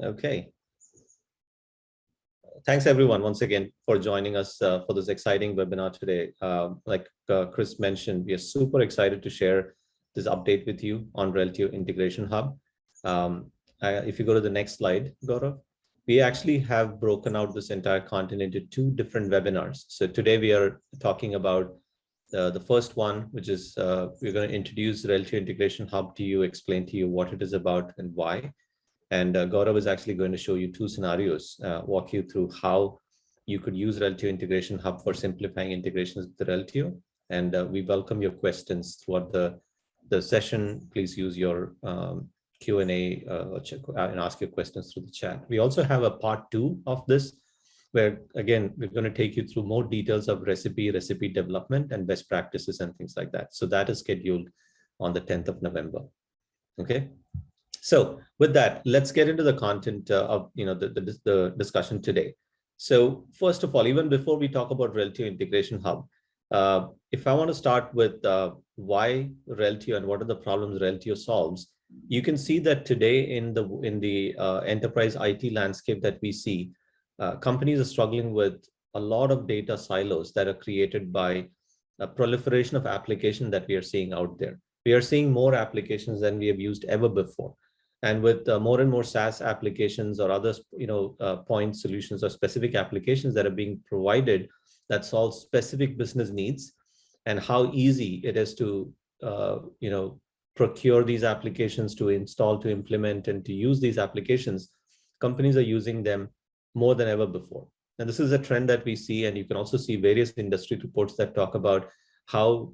Okay. Thanks everyone once again for joining us for this exciting webinar today. Like Chris mentioned, we are super excited to share this update with you on Reltio Integration Hub. If you go to the next slide, Gaurav, we actually have broken out this entire content into two different webinars. So today we are talking about the first one, which is we're going to introduce Reltio Integration Hub to you, explain to you what it is about and why. And Gaurav is actually going to show you two scenarios, walk you through how you could use Reltio Integration Hub for simplifying integrations with the Reltio. And we welcome your questions throughout the session. Please use your Q&A and ask your questions through the chat. We also have a part 2 of this, where again, we're going to take you through more details of recipe development and best practices and things like that. So that is scheduled on the 10th of November. Okay. So with that, let's get into the content of the discussion today. So first of all, even before we talk about Reltio Integration Hub, if I want to start with why Reltio and what are the problems Reltio solves, you can see that today in the enterprise IT landscape that we see, companies are struggling with a lot of data silos that are created by a proliferation of applications that we are seeing out there. We are seeing more applications than we have used ever before. And with more and more SaaS applications or other point solutions or specific applications that are being provided that solve specific business needs, and how easy it is to procure these applications, to install, to implement, and to use these applications, companies are using them more than ever before. And this is a trend that we see, and you can also see various industry reports that talk about how,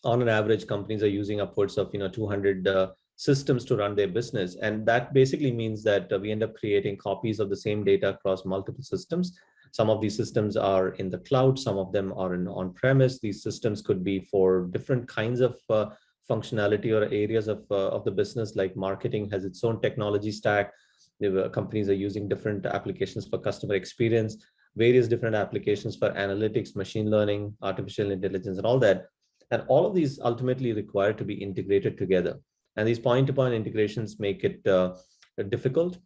on an average, companies are using upwards of 200 systems to run their business. And that basically means that we end up creating copies of the same data across multiple systems. Some of these systems are in the cloud, some of them are in on-premise. These systems could be for different kinds of functionality or areas of the business, like marketing has its own technology stack. Companies are using different applications for customer experience, various different applications for analytics, machine learning, artificial intelligence, and all that. And all of these ultimately require to be integrated together. And these point-to-point integrations make it difficult.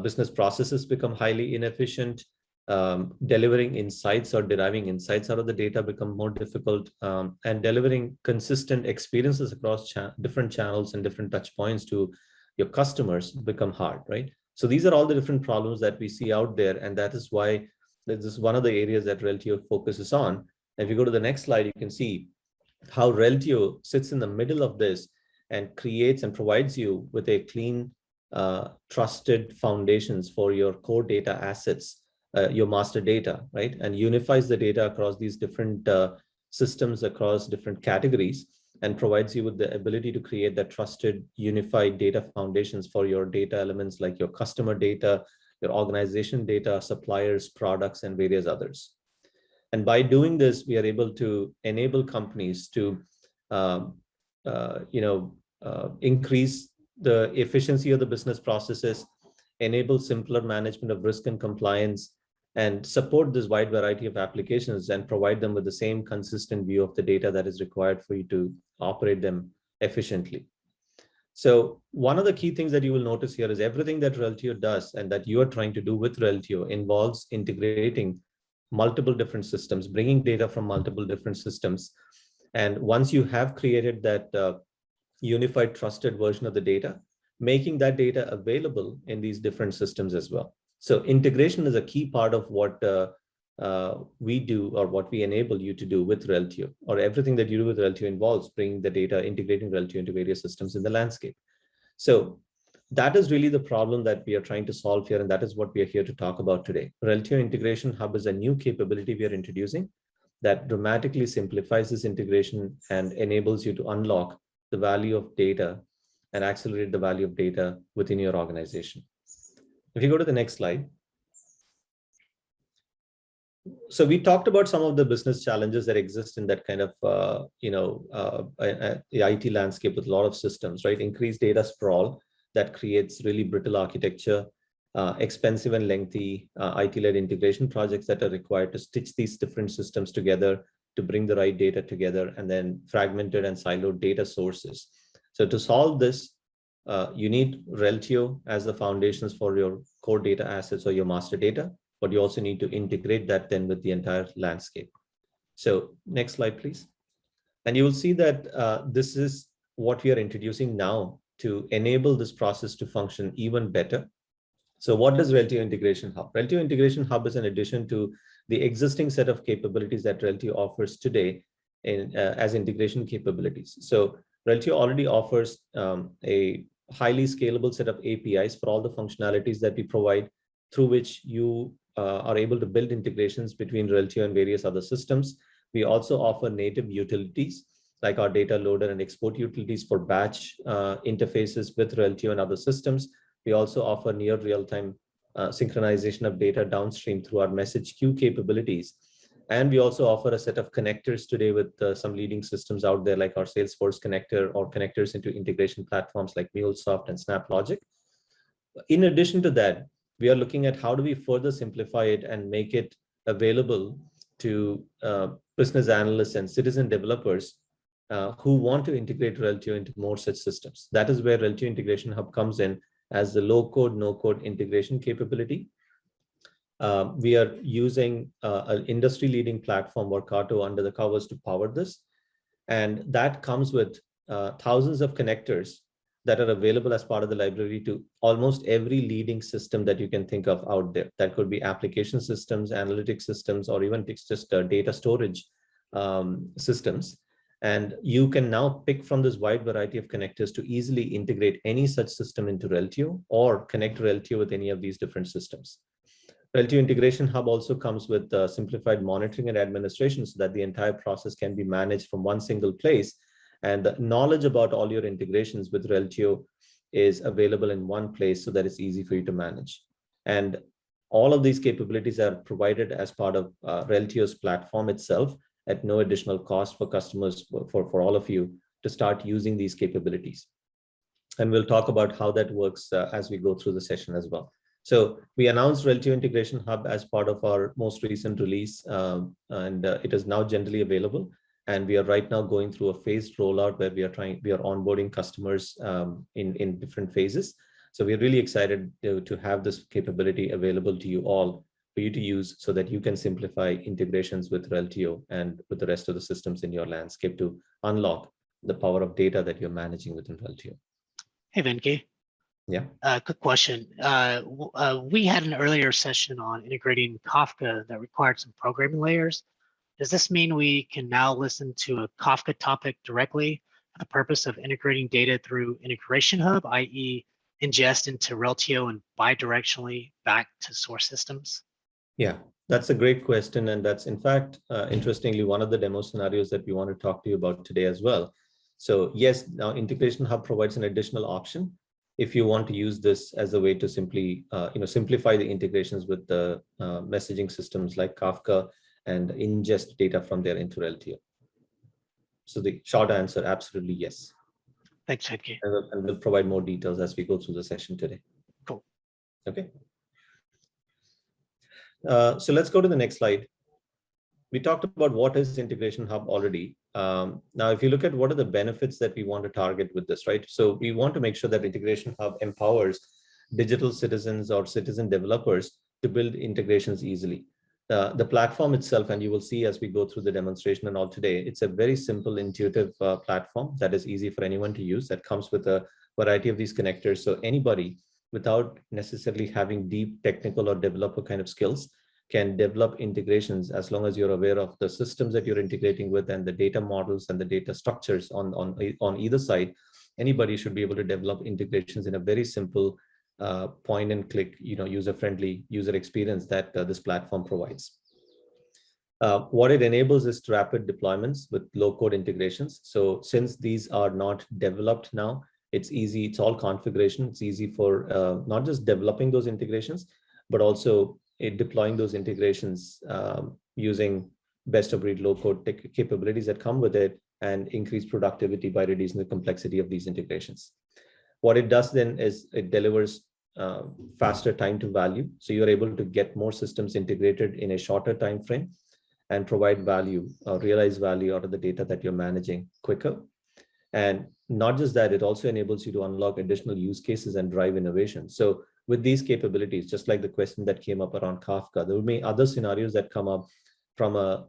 Business processes become highly inefficient. Delivering insights or deriving insights out of the data become more difficult. And delivering consistent experiences across different channels and different touch points to your customers become hard, right? So these are all the different problems that we see out there. And that is why this is one of the areas that Reltio focuses on. And if you go to the next slide, you can see how Reltio sits in the middle of this and creates and provides you with a clean, trusted foundations for your core data assets, your master data, right? And unifies the data across these different systems, across different categories, and provides you with the ability to create that trusted, unified data foundations for your data elements, like your customer data, your organization data, suppliers, products, and various others. And by doing this, we are able to enable companies to increase the efficiency of the business processes, enable simpler management of risk and compliance, and support this wide variety of applications and provide them with the same consistent view of the data that is required for you to operate them efficiently. So one of the key things that you will notice here is everything that Reltio does and that you are trying to do with Reltio involves integrating multiple different systems, bringing data from multiple different systems. And once you have created that unified trusted version of the data, making that data available in these different systems as well. So integration is a key part of what we do, or what we enable you to do with Reltio, or everything that you do with Reltio involves bringing the data, integrating Reltio into various systems in the landscape. So that is really the problem that we are trying to solve here, and that is what we are here to talk about today. Reltio Integration Hub is a new capability we are introducing that dramatically simplifies this integration and enables you to unlock the value of data and accelerate the value of data within your organization. If you go to the next slide. So we talked about some of the business challenges that exist in that kind of, the IT landscape with a lot of systems, right? Increased data sprawl that creates really brittle architecture, expensive and lengthy IT-led integration projects that are required to stitch these different systems together to bring the right data together, and then fragmented and siloed data sources. So to solve this, you need Reltio as the foundations for your core data assets or your master data, but you also need to integrate that then with the entire landscape. So next slide, please. And you will see that this is what we are introducing now to enable this process to function even better. So what is Reltio Integration Hub? Reltio Integration Hub is an addition to the existing set of capabilities that Reltio offers today as integration capabilities. So Reltio already offers a highly scalable set of APIs for all the functionalities that we provide, through which you are able to build integrations between Reltio and various other systems. We also offer native utilities like our data loader and export utilities for batch interfaces with Reltio and other systems. We also offer near real-time synchronization of data downstream through our message queue capabilities. And we also offer a set of connectors today with some leading systems out there, like our Salesforce Connector or connectors into integration platforms like Mulesoft and SnapLogic. In addition to that, we are looking at how do we further simplify it and make it available to business analysts and citizen developers who want to integrate Reltio into more such systems. That is where Reltio Integration Hub comes in as the low-code, no-code integration capability. We are using an industry-leading platform, Workato, under the covers to power this. And that comes with thousands of connectors that are available as part of the library to almost every leading system that you can think of out there. That could be application systems, analytics systems, or even just data storage systems. And you can now pick from this wide variety of connectors to easily integrate any such system into Reltio or connect Reltio with any of these different systems. Reltio Integration Hub also comes with simplified monitoring and administration so that the entire process can be managed from one single place. And the knowledge about all your integrations with Reltio is available in one place so that it's easy for you to manage. And all of these capabilities are provided as part of Reltio's platform itself at no additional cost for customers, for all of you to start using these capabilities. And we'll talk about how that works as we go through the session as well. So we announced Reltio Integration Hub as part of our most recent release, and it is now generally available. And we are right now going through a phased rollout where we are onboarding customers in different phases. So we're really excited to have this capability available to you all for you to use so that you can simplify integrations with Reltio and with the rest of the systems in your landscape to unlock the power of data that you're managing within Reltio. Hey, Venki. Yeah. Quick question. We had an earlier session on integrating Kafka that required some programming layers. Does this mean we can now listen to a Kafka topic directly for the purpose of integrating data through Integration Hub, i.e. ingest into Reltio and bidirectionally back to source systems? Yeah, that's a great question. And that's, in fact, interestingly, one of the demo scenarios that we want to talk to you about today as well. So yes, now Integration Hub provides an additional option if you want to use this as a way to simply simplify the integrations with the messaging systems like Kafka and ingest data from there into Reltio. So the short answer, absolutely yes. Thanks, Venki. And we'll provide more details as we go through the session today. Cool. Okay. So let's go to the next slide. We talked about what is Integration Hub already. Now, if you look at what are the benefits that we want to target with this, right? So we want to make sure that Integration Hub empowers digital citizens or citizen developers to build integrations easily. The platform itself, and you will see as we go through the demonstration and all today, it's a very simple, intuitive platform that is easy for anyone to use, that comes with a variety of these connectors. So anybody, without necessarily having deep technical or developer kind of skills, can develop integrations as long as you're aware of the systems that you're integrating with and the data models and the data structures on either side. Anybody should be able to develop integrations in a very simple point and click, user-friendly user experience that this platform provides. What it enables is rapid deployments with low-code integrations. So since these are not developed now, it's easy, it's all configuration. It's easy for not just developing those integrations, but also deploying those integrations using best-of-breed low-code capabilities that come with it and increase productivity by reducing the complexity of these integrations. What it does then is it delivers faster time to value. So you're able to get more systems integrated in a shorter time frame and provide value or realize value out of the data that you're managing quicker. And not just that, it also enables you to unlock additional use cases and drive innovation. So with these capabilities, just like the question that came up around Kafka, there will be other scenarios that come up from a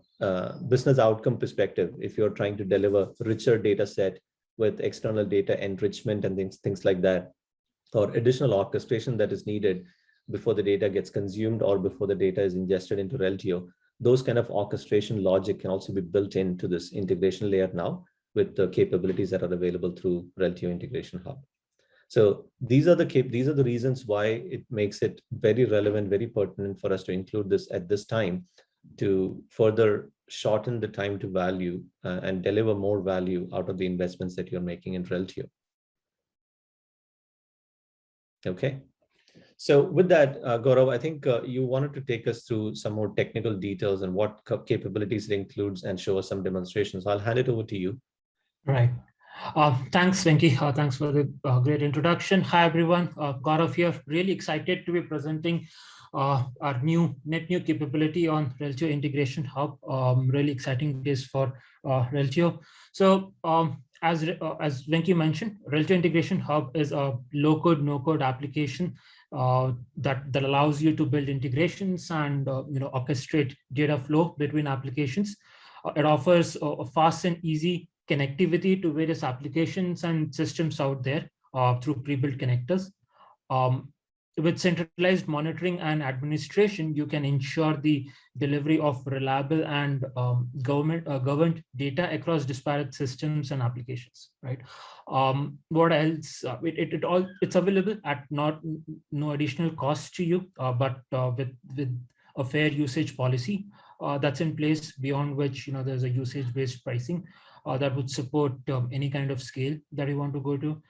business outcome perspective. If you're trying to deliver richer data set with external data enrichment and things like that, or additional orchestration that is needed before the data gets consumed or before the data is ingested into Reltio, those kind of orchestration logic can also be built into this integration layer now with the capabilities that are available through Reltio Integration Hub. So these are the reasons why it makes it very relevant, very pertinent for us to include this at this time to further shorten the time to value and deliver more value out of the investments that you're making in Reltio. Okay. So with that, Gaurav, I think you wanted to take us through some more technical details and what capabilities it includes and show us some demonstrations. I'll hand it over to you. Right. Thanks, Venki. Thanks for the great introduction. Hi, everyone. Gaurav here. Really excited to be presenting our net new capability on Reltio Integration Hub. Really exciting days for Reltio. So as Venki mentioned, Reltio Integration Hub is a low-code, no-code application that allows you to build integrations and orchestrate data flow between applications. It offers a fast and easy connectivity to various applications and systems out there through pre-built connectors. With centralized monitoring and administration, you can ensure the delivery of reliable and governed data across disparate systems and applications. Right? What else? It's available at no additional cost to you, but with a fair usage policy that's in place, beyond which there's a usage-based pricing that would support any kind of scale that you want to go to.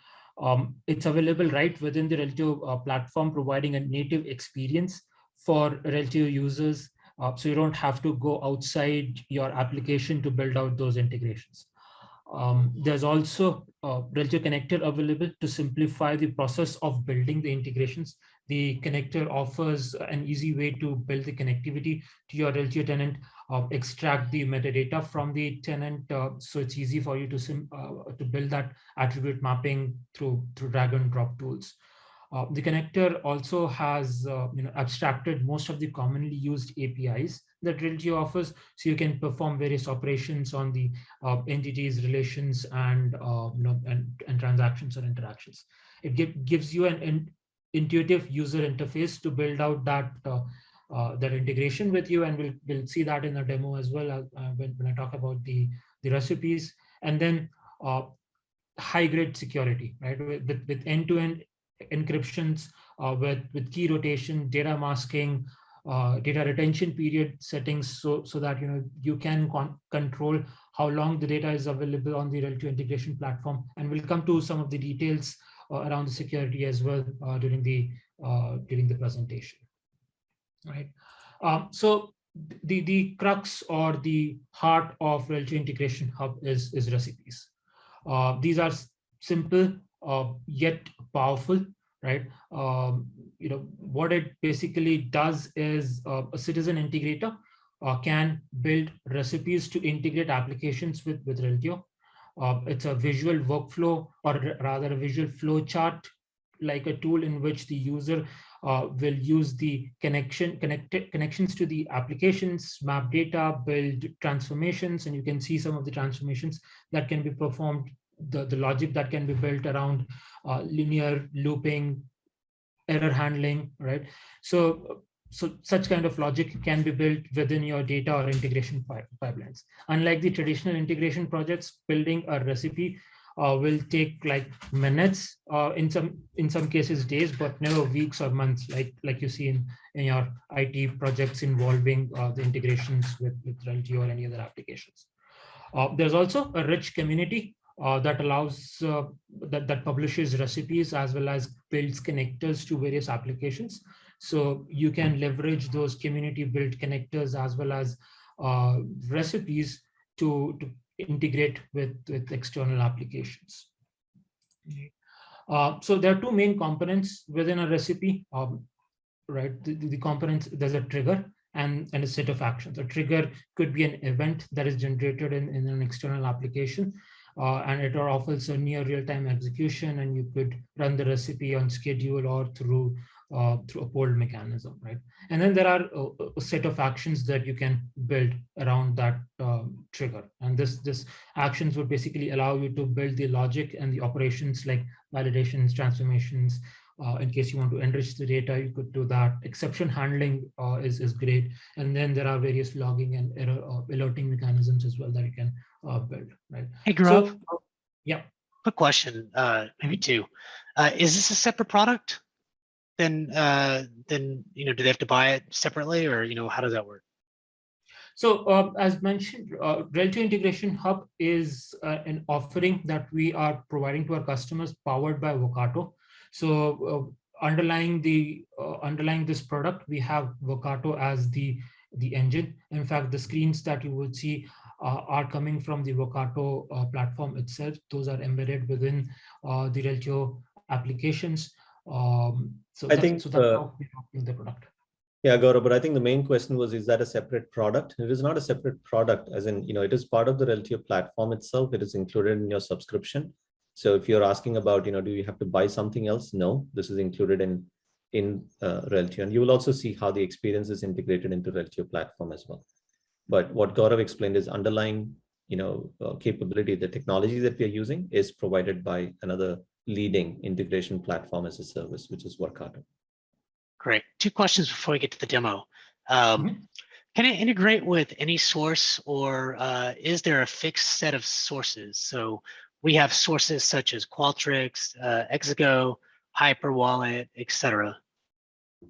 It's available right within the Reltio platform, providing a native experience for Reltio users, so you don't have to go outside your application to build out those integrations. There's also Reltio Connector available to simplify the process of building the integrations. The connector offers an easy way to build the connectivity to your Reltio tenant, extract the metadata from the tenant, so it's easy for you to build that attribute mapping through drag and drop tools. The connector also has abstracted most of the commonly used APIs that Reltio offers, so you can perform various operations on the entities, relations, and transactions or interactions. It gives you an intuitive user interface to build out that integration with you, and we'll see that in a demo as well when I talk about the recipes. And then high-grade security, right? With end-to-end encryptions, with key rotation, data masking, data retention period settings, so that you can control how long the data is available on the Reltio integration platform. And we'll come to some of the details around the security as well during the presentation. Right. So the crux or the heart of Reltio Integration Hub is recipes. These are simple yet powerful, right? What it basically does is a citizen integrator can build recipes to integrate applications with Reltio. It's a visual workflow, or rather a visual flow chart, like a tool in which the user will use the connections to the applications, map data, build transformations, and you can see some of the transformations that can be performed, the logic that can be built around linear looping, error handling, right? So such kind of logic can be built within your data or integration pipelines. Unlike the traditional integration projects, building a recipe will take like minutes, in some cases days, but never weeks or months, like you see in your IT projects involving the integrations with Reltio or any other applications. There's also a rich community that allows that publishes recipes as well as builds connectors to various applications. So you can leverage those community built connectors as well as recipes to integrate with external applications. So there are two main components within a recipe, right? The components, there's a trigger and a set of actions. A trigger could be an event that is generated in an external application. and it offers a near real-time execution, and you could run the recipe on schedule or through a polled mechanism, right? And then there are a set of actions that you can build around that trigger. And this actions would basically allow you to build the logic and the operations like validations, transformations. In case you want to enrich the data, you could do that. Exception handling is great. And then there are various logging and alerting mechanisms as well that you can build, right? Hey, Gaurav. So, yeah. Quick question, maybe two. Is this a separate product? Then do they have to buy it separately, or how does that work? So as mentioned, Reltio Integration Hub is an offering that we are providing to our customers powered by Vocato. So underlying this product, we have Vocato as the engine. In fact, the screens that you would see are coming from the Vocato platform itself. Those are embedded within the Reltio applications. So that's how we're offering the product. Yeah, Gaurav, but I think the main question was, is that a separate product? It is not a separate product, as in, it is part of the Reltio platform itself. It is included in your subscription. So if you're asking about, do you have to buy something else? No, this is included in Reltio. And you will also see how the experience is integrated into Reltio platform as well. But what Gaurav explained is underlying, capability, the technology that we are using is provided by another leading integration platform as a service, which is Vocato. Great. Two questions before we get to the demo. Can it integrate with any source, or is there a fixed set of sources? So we have sources such as Qualtrics, Exego, Hyperwallet, etc.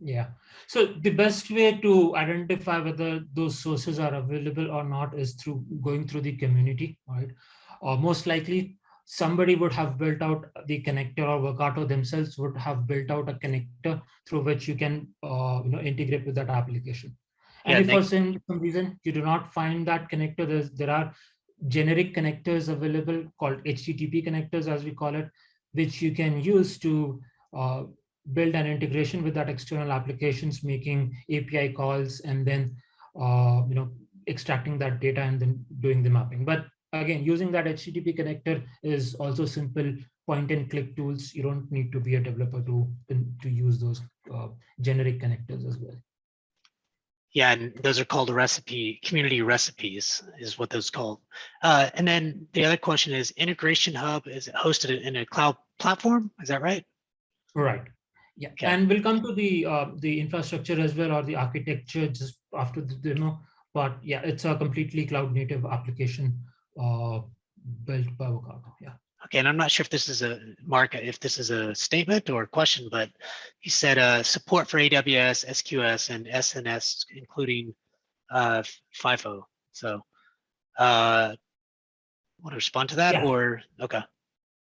Yeah. So the best way to identify whether those sources are available or not is through going through the community, right? Most likely, somebody would have built out the connector, or Vocato themselves would have built out a connector through which you can integrate with that application. And if for some reason you do not find that connector, there are generic connectors available called HTTP connectors, as we call it, which you can use to build an integration with that external applications, making API calls, and then extracting that data and then doing the mapping. But again, using that HTTP connector is also simple point-and-click tools. You don't need to be a developer to use those generic connectors as well. Yeah, and those are called community recipes is what those called. And then the other question is, Integration Hub, is it hosted in a cloud platform? Is that right? Right. Yeah, okay. And we'll come to the infrastructure as well, or the architecture, just after the demo. But yeah, it's a completely cloud-native application built by Vocato. Yeah. Okay, and I'm not sure if this is a statement or a question, but he said support for AWS, SQS, and SNS, including FIFO. So, want to respond to that, or okay?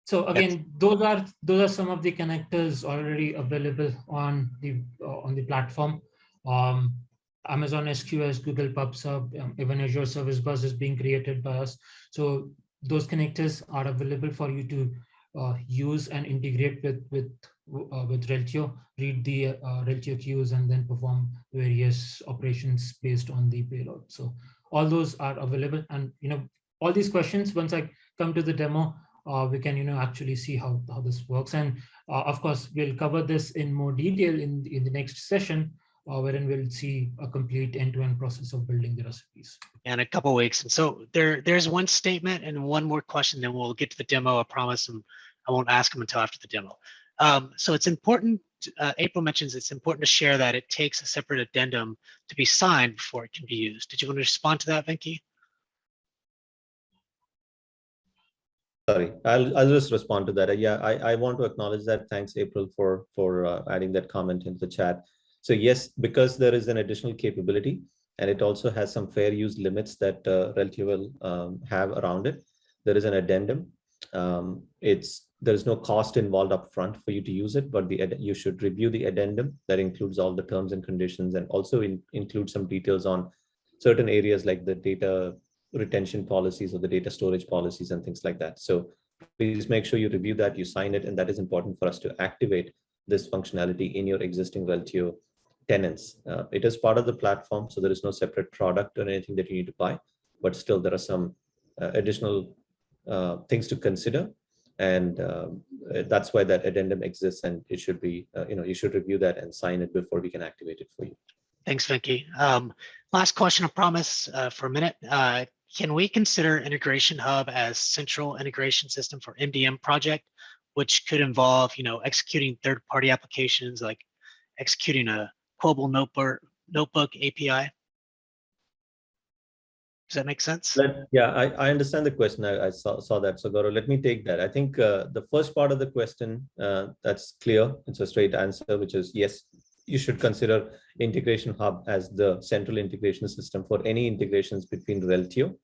So again, those are some of the connectors already available on the platform. Amazon SQS, Google PubSub, even Azure Service Bus is being created by us. So those connectors are available for you to use and integrate with Reltio, read the Reltio queues, and then perform various operations based on the payload. So all those are available, and all these questions, once I come to the demo, we can actually see how this works. And of course, we'll cover this in more detail in the next session, wherein we'll see a complete end-to-end process of building the recipes. In a couple of weeks. And so there's one statement and one more question, then we'll get to the demo, I promise, and I won't ask them until after the demo. So it's important, April mentions it's important to share that it takes a separate addendum to be signed before it can be used. Did you want to respond to that, Venki? Sorry, I'll just respond to that. Yeah, I want to acknowledge that. Thanks, April, for adding that comment into the chat. So yes, because there is an additional capability, and it also has some fair use limits that Reltio will have around it, there is an addendum. There is no cost involved up front for you to use it, but you should review the addendum that includes all the terms and conditions, and also include some details on certain areas like the data retention policies or the data storage policies and things like that. So please make sure you review that, you sign it, and that is important for us to activate this functionality in your existing Reltio tenants. It is part of the platform, so there is no separate product or anything that you need to buy, but still there are some additional things to consider. And that's why that addendum exists, and it should be, you should review that and sign it before we can activate it for you. Thanks, Venki. Last question, I promise, for a minute. Can we consider Integration Hub as central integration system for MDM project, which could involve, executing third-party applications like executing a Quobble notebook API? Does that make sense? Yeah, I understand the question. I saw that. So Gaurav, let me take that. I think the first part of the question, that's clear. It's a straight answer, which is yes, you should consider Integration Hub as the central integration system for any integrations between Reltio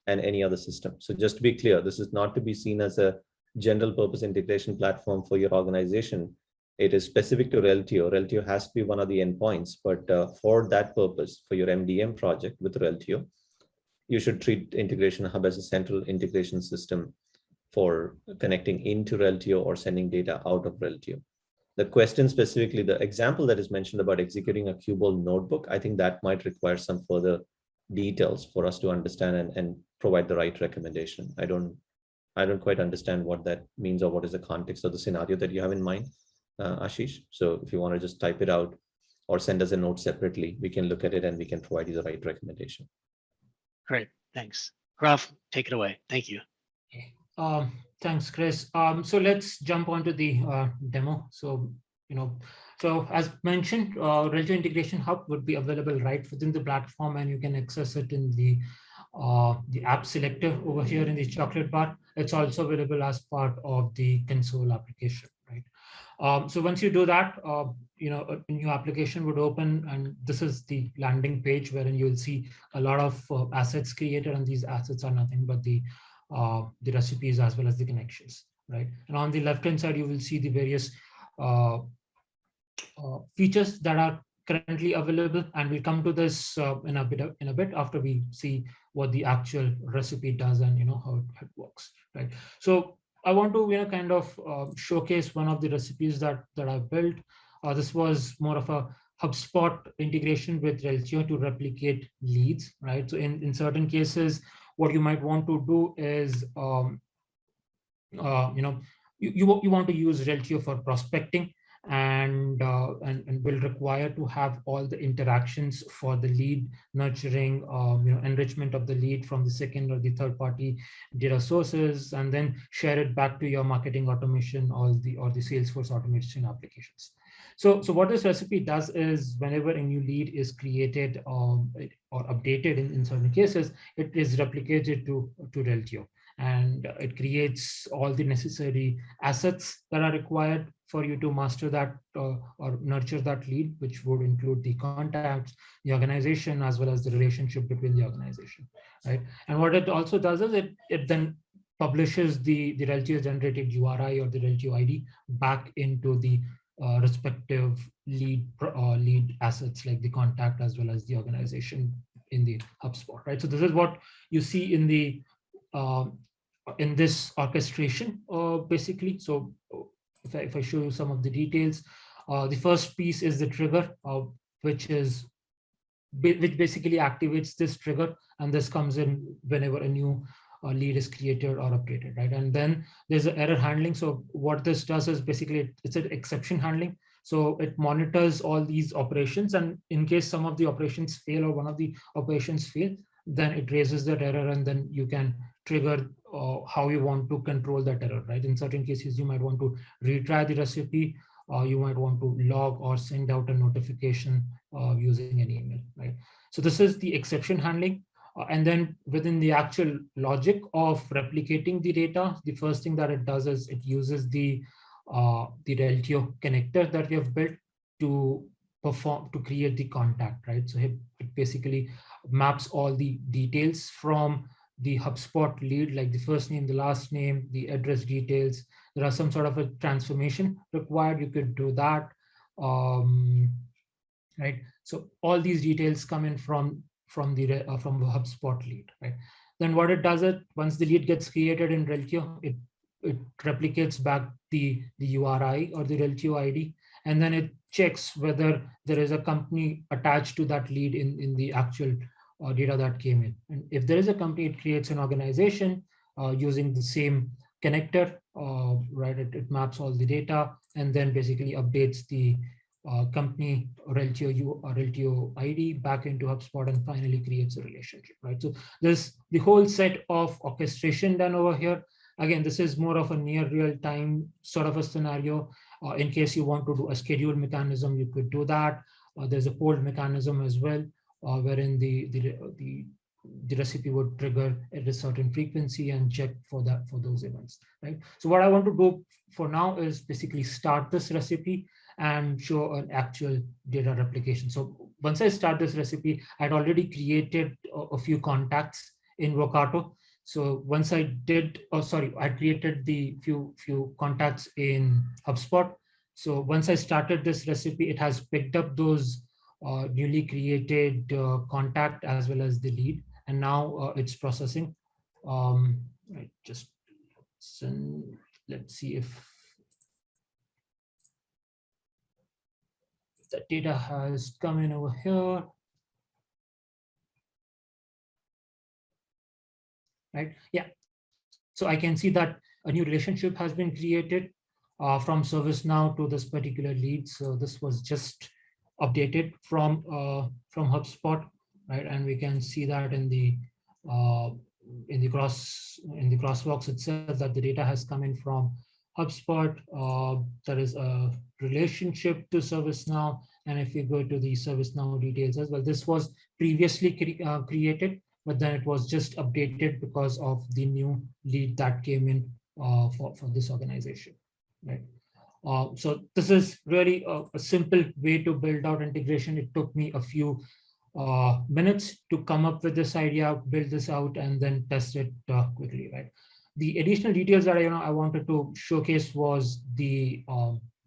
and any other system. So just to be clear, this is not to be seen as a general purpose integration platform for your organization. It is specific to Reltio. Reltio has to be one of the endpoints, but for that purpose, for your MDM project with Reltio, you should treat Integration Hub as a central integration system for connecting into Reltio or sending data out of Reltio. The question specifically, the example that is mentioned about executing a Quobble notebook, I think that might require some further details for us to understand and provide the right recommendation. I don't quite understand what that means or what is the context of the scenario that you have in mind, Ashish. So if you want to just type it out or send us a note separately, we can look at it and we can provide you the right recommendation. Great, thanks. Ralph, take it away. Thank you. Thanks, Chris. So let's jump onto the demo. So, so as mentioned, Reltio Integration Hub would be available right within the platform, and you can access it in the app selector over here in the chocolate bar. It's also available as part of the console application, right? So once you do that, a new application would open, and this is the landing page wherein you'll see a lot of assets created, and these assets are nothing but the recipes as well as the connections, right? And on the left-hand side, you will see the various features that are currently available, and we'll come to this in a bit after we see what the actual recipe does and how it works, right? So I want to kind of showcase one of the recipes that I've built. This was more of a HubSpot integration with Reltio to replicate leads, right? So in certain cases, what you might want to do is, you want to use Reltio for prospecting, and will require to have all the interactions for the lead nurturing, enrichment of the lead from the second or the third party data sources, and then share it back to your marketing automation or the Salesforce automation applications. So what this recipe does is, whenever a new lead is created or updated in certain cases, it is replicated to Reltio, and it creates all the necessary assets that are required for you to master that or nurture that lead, which would include the contacts, the organization, as well as the relationship between the organization, right? And what it also does is it then publishes the Reltio generated URI or the Reltio ID back into the respective lead assets, like the contact as well as the organization in the HubSpot, right? So this is what you see in the in this orchestration, basically. So if I show you some of the details, the first piece is the trigger, which basically activates this trigger, and this comes in whenever a new lead is created or updated, right? And then there's an error handling. So what this does is basically it's an exception handling. So it monitors all these operations, and in case some of the operations fail or one of the operations fail, then it raises that error, and then you can trigger how you want to control that error, right? In certain cases, you might want to retry the recipe, you might want to log or send out a notification using an email, right? So this is the exception handling. And then within the actual logic of replicating the data, the first thing that it does is it uses the Reltio connector that we have built to create the contact, right? So it basically maps all the details from the HubSpot lead, like the first name, the last name, the address details. There are some sort of a transformation required. You could do that, right? So all these details come in from the HubSpot lead, right? Then what it does is, once the lead gets created in Reltio, it replicates back the URI or the Reltio ID, and then it checks whether there is a company attached to that lead in the actual data that came in. And if there is a company, it creates an organization, using the same connector, right? It maps all the data and then basically updates the company Reltio ID back into HubSpot and finally creates a relationship, right? So there's the whole set of orchestration done over here. Again, this is more of a near real-time sort of a scenario. In case you want to do a schedule mechanism, you could do that. There's a hold mechanism as well, wherein the recipe would trigger at a certain frequency and check for those events, right? So what I want to do for now is basically start this recipe and show an actual data replication. So once I start this recipe, I'd already created a few contacts in Workato. So once I did, I created the few contacts in HubSpot. So once I started this recipe, it has picked up those newly created contact as well as the lead, and now it's processing. Right, just let's see if the data has come in over here. Right, yeah. So I can see that a new relationship has been created from ServiceNow to this particular lead. So this was just updated from HubSpot, right? And we can see that in the crosswalks itself that the data has come in from HubSpot. There is a relationship to ServiceNow, and if you go to the ServiceNow details as well, this was previously created, but then it was just updated because of the new lead that came in for this organization, right? So this is really a simple way to build out integration. It took me a few minutes to come up with this idea, build this out, and then test it quickly, right? The additional details that I wanted to showcase was the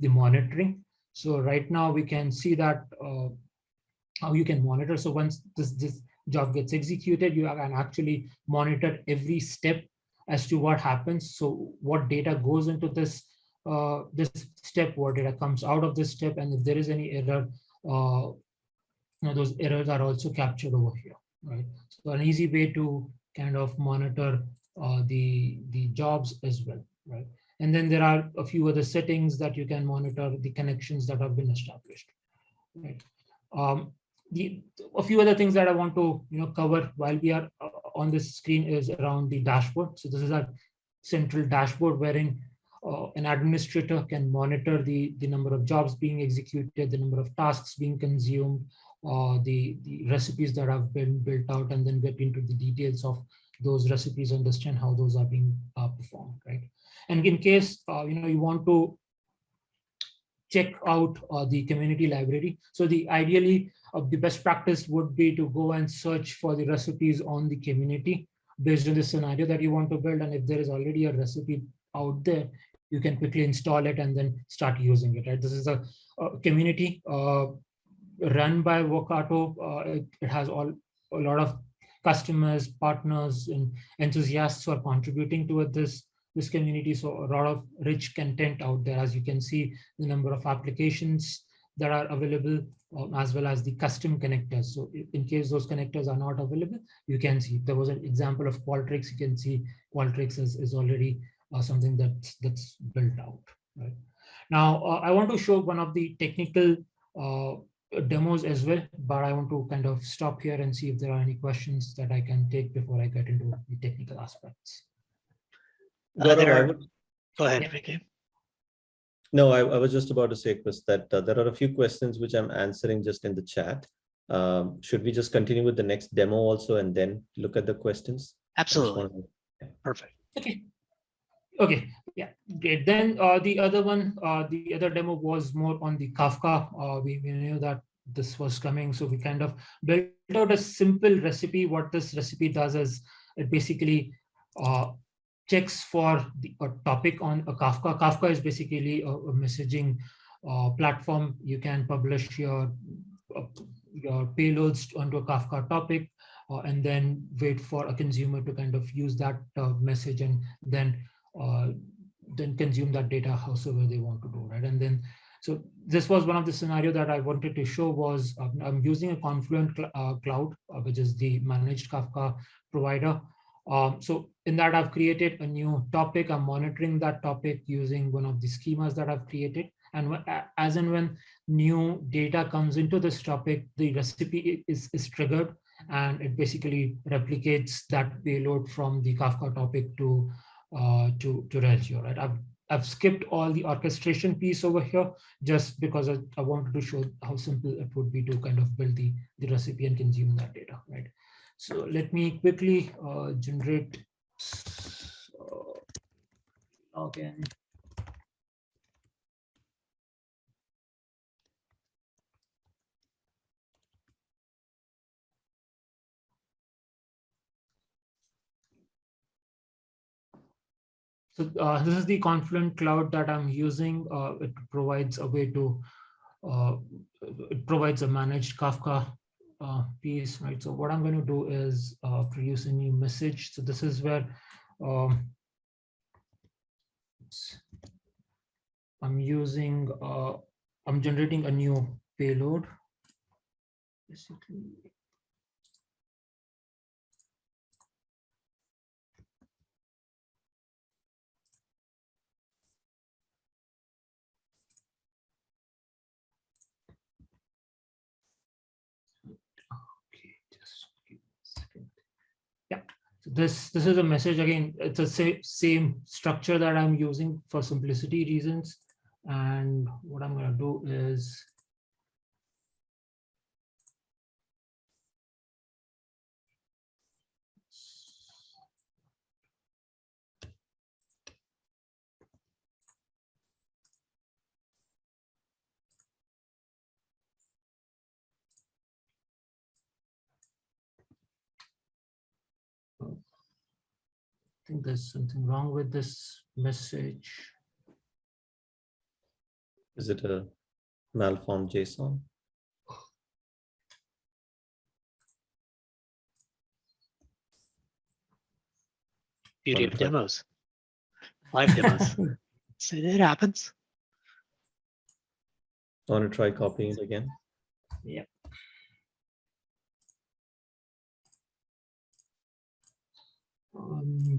monitoring. So right now we can see that how you can monitor. So once this job gets executed, you can actually monitor every step as to what happens. So what data goes into this this step, what data comes out of this step, and if there is any error, those errors are also captured over here, right? So an easy way to kind of monitor the jobs as well, right? And then there are a few other settings that you can monitor the connections that have been established, right? A few other things that I want to cover while we are on this screen is around the dashboard. So this is our central dashboard wherein an administrator can monitor the number of jobs being executed, the number of tasks being consumed, the recipes that have been built out, and then get into the details of those recipes, understand how those are being performed, right? And in case you want to check out the community library, so ideally the best practice would be to go and search for the recipes on the community based on the scenario that you want to build, and if there is already a recipe out there, you can quickly install it and then start using it, right? This is a community run by Workato. It has a lot of customers, partners, and enthusiasts who are contributing to this community. So a lot of rich content out there, as you can see, the number of applications that are available, as well as the custom connectors. So in case those connectors are not available, you can see there was an example of Qualtrics. You can see Qualtrics is already something that's built out, right? Now, I want to show one of the technical demos as well, but I want to kind of stop here and see if there are any questions that I can take before I get into the technical aspects. Go ahead, Vicky. No, I was just about to say, Chris, that there are a few questions which I'm answering just in the chat. Should we just continue with the next demo also and then look at the questions? Absolutely. Perfect. Okay. Yeah, great. Then the other one, the other demo was more on the Kafka. We knew that this was coming, so we kind of built out a simple recipe. What this recipe does is it basically checks for a topic on a Kafka. Kafka is basically a messaging platform. You can publish your payloads onto a Kafka topic, and then wait for a consumer to kind of use that message and then consume that data however they want to do, right? And then, so this was one of the scenario that I wanted to show was I'm using a Confluent Cloud, which is the managed Kafka provider. So in that, I've created a new topic. I'm monitoring that topic using one of the schemas that I've created. And as and when new data comes into this topic, the recipe is triggered, and it basically replicates that payload from the Kafka topic to Reltio, right? I've skipped all the orchestration piece over here just because I wanted to show how simple it would be to kind of build the recipe and consume that data, right? So let me quickly generate login. So this is the Confluent Cloud that I'm using. It provides a way to, it provides a managed Kafka piece, right? So what I'm going to do is produce a new message. So this is where I'm using, I'm generating a new payload, basically. Yeah, so this is a message. Again, it's a same structure that I'm using for simplicity reasons. And what I'm going to do is I think there's something wrong with this message. Is it a malformed JSON? Beauty of demos, live demos. So it happens. I want to try copying it again. Yeah.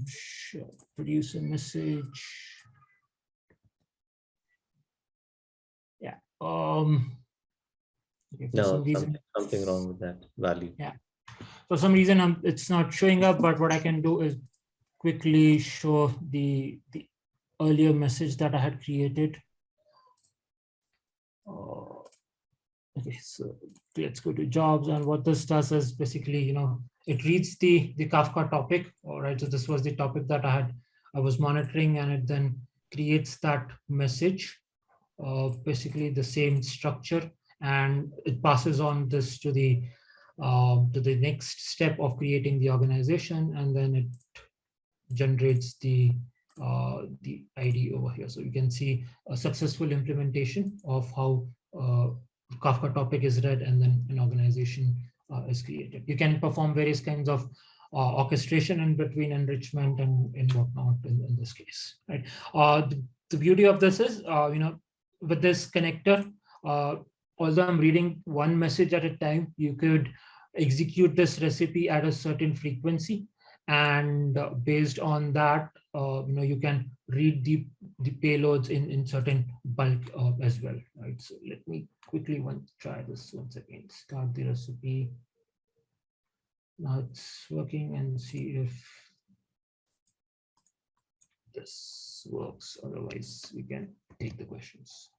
Sure. Produce a message. Yeah. Okay, for No, some reason, something wrong with that value. Yeah. For some reason, it's not showing up. But what I can do is quickly show the earlier message that I had created. Okay, so let's go to jobs, and what this does is basically, it reads the Kafka topic. All right, so this was the topic that I was monitoring, and it then creates that message, basically the same structure, and it passes on this to the next step of creating the organization, and then it generates the ID over here. So you can see a successful implementation of how Kafka topic is read, and then an organization is created. You can perform various kinds of orchestration in between, enrichment and whatnot in this case, right? The beauty of this is, with this connector, although I'm reading one message at a time, you could execute this recipe at a certain frequency, and based on that, you can read the payloads in certain bulk as well, right? So let me quickly try this once again. Start the recipe. Now it's working, and see if this works. Otherwise, we can take the questions.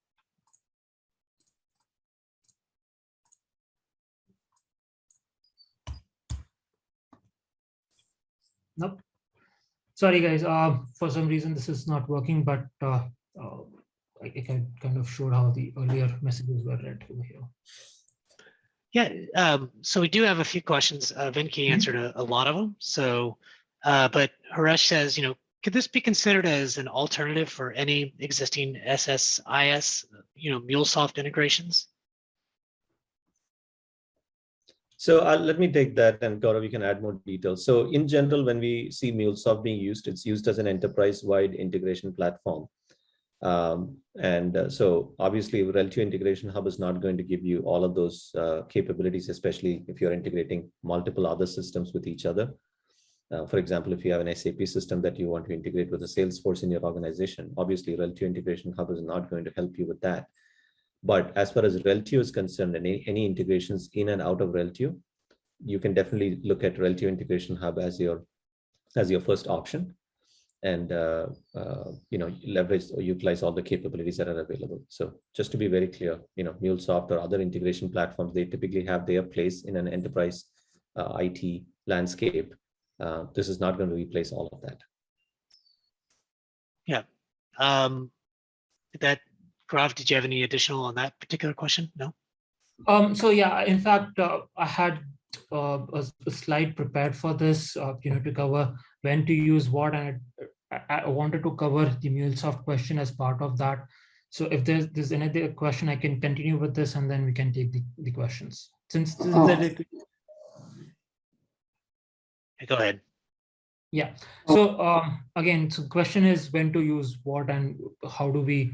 Nope. Sorry, guys. For some reason, this is not working, but I kind of showed how the earlier messages were read over here. Yeah, so we do have a few questions. Venki answered a lot of them. So, but Haresh says, could this be considered as an alternative for any existing SSIS, Mulesoft integrations? So let me take that, and Gaurav, you can add more details. So in general, when we see Mulesoft being used, it's used as an enterprise-wide integration platform. So obviously, Reltio Integration Hub is not going to give you all of those capabilities, especially if you're integrating multiple other systems with each other. For example, if you have an SAP system that you want to integrate with a Salesforce in your organization, obviously Reltio Integration Hub is not going to help you with that. But as far as Reltio is concerned, and any integrations in and out of Reltio, you can definitely look at Reltio Integration Hub as your first option, and leverage or utilize all the capabilities that are available. So just to be very clear, Mulesoft or other integration platforms, they typically have their place in an enterprise IT landscape. This is not going to replace all of that. Yeah. Gaurav, did you have any additional on that particular question? No? So yeah, in fact, I had a slide prepared for this, to cover when to use what, and I wanted to cover the Mulesoft question as part of that. So if there's another question, I can continue with this, and then we can take the questions. Since this is Go ahead. Yeah. So again, so question is when to use what and how do we